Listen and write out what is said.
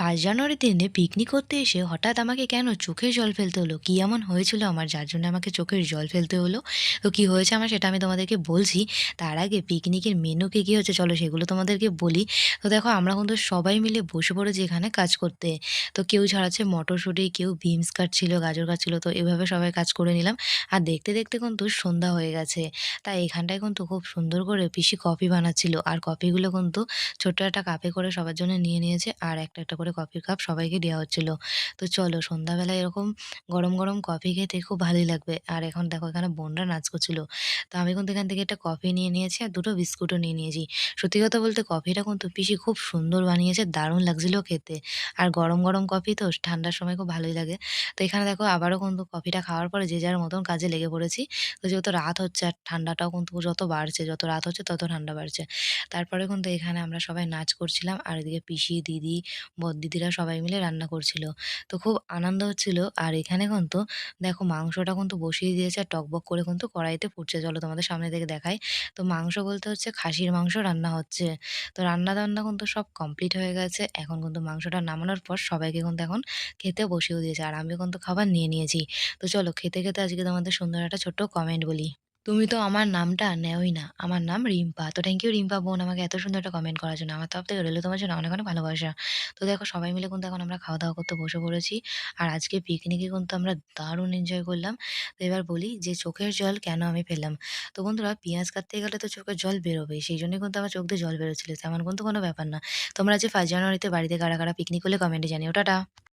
First জানুয়ারির দিনে picnic করতে এসে হঠাৎ আমাকে কেন চোখের জল ফেলতে হলো? কি এমন হয়েছিল আমার যার জন্য আমাকে চোখের জল ফেলতে হলো? তো কি হয়েছে আমার সেটা আমি তোমাদেরকে বলছি। তার আগে পিকনিকের মেনু কি, কি হচ্ছে চলো সেগুলো তোমাদেরকে বলি। তো দেখো আমরা কিন্তু সবাই মিলে বসে পড়েছি এখানে কাজ করতে। তো কেউ ছাড়াচ্ছে মটরশুঁটি, কেউ বিনস কাটছিল, গাজর কাটছিল। তো এভাবে সবাই কাজ করে নিলাম। আর দেখতে, দেখতে কিন্তু সন্ধ্যা হয়ে গেছে। তাই এখানটায় কিন্তু খুব সুন্দর করে পিসি কফি বানাচ্ছিল। আর কফিগুলো কিন্তু ছোট্ট একটা কাপে করে সবার জন্য নিয়ে নিয়েছে আর একটা, একটা করে কফির কাপ সবাইকে দেওয়া হচ্ছিল। তো চলো সন্ধ্যাবেলায় এরকম গরম, গরম কফি খেতে খুব ভালোই লাগবে। আর এখন দেখো এখানে বোনরা নাচ করছিল। তো আমি কিন্তু এখান থেকে একটা কফি নিয়ে নিয়েছি আর ২ টো বিস্কুটও নিয়ে নিয়েছি। সত্যি কথা বলতে কফিটা কিন্তু পিসি খুব সুন্দর বানিয়েছে, দারুণ লাগছিল খেতে। আর গরম, গরম কফি তো ঠান্ডার সময় খুব ভালোই লাগে। তো এখানে দেখো আবারও কিন্তু কফিটা খাওয়ার পরে যে যার মতন কাজে লেগে পড়েছি। তো যেহেতু রাত হচ্ছে আর ঠান্ডাটাও কিন্তু যত বাড়ছে, যত রাত হচ্ছে তত ঠান্ডা বাড়ছে। তারপরে কিন্তু এখানে আমরা সবাই নাচ করছিলাম আর এদিকে পিসি, দিদি, বড়দিদিরা সবাই মিলে রান্না করছিল। তো খুব আনন্দ হচ্ছিল। আর এখানে কিন্তু দেখো মাংসটা কিন্তু বসিয়ে দিয়েছে আর টগবগ করে কিন্তু কড়াইতে ফুটছে। চলো তোমাদের সামনে থেকে দেখাই। তো মাংস বলতে হচ্ছে খাসির মাংস রান্না হচ্ছে। তো রান্না-বান্না কিন্তু সব কমপ্লিট হয়ে গেছে। এখন কিন্তু মাংসটা নামানোর পর সবাইকে কিন্তু এখন খেতে বসিয়েও দিয়েছে। আর আমিও কিন্তু খাবার নিয়ে নিয়েছি। তো চলো খেতে, খেতে আজকে তোমাদের সুন্দর একটা ছোট্ট কমেন্ট বলি। তুমি তো আমার নামটা নেওই না। আমার নাম রিম্পা। তো থ্যাংক ইউ রিম্পা বোন আমাকে এত সুন্দর একটা কমেন্ট করার জন্য। আমার তরফ থেকে রইল তোমার জন্য অনেক, অনেক ভালোবাসা। তো দেখো সবাই মিলে কিন্তু এখন আমরা খাওয়া-দাওয়া করতে বসে পড়েছি। আর আজকে পিকনিকে কিন্তু আমরা দারুণ এনজয় করলাম। তো এবার বলি যে চোখের জল কেন আমি ফেললাম? তো বন্ধুরা পেঁয়াজ কাটতে গেলে তো চোখের জল বেরোবেই। সেইজন্যই কিন্তু আমার চোখ দিয়ে জল বেরোচ্ছিল। তেমন কিন্তু কোনো ব্যাপার না। তোমরা যে 1st জানুয়ারিতে বাড়িতে কারা, কারা পিকনিক করলে কমেন্টে জানিও। টাটা।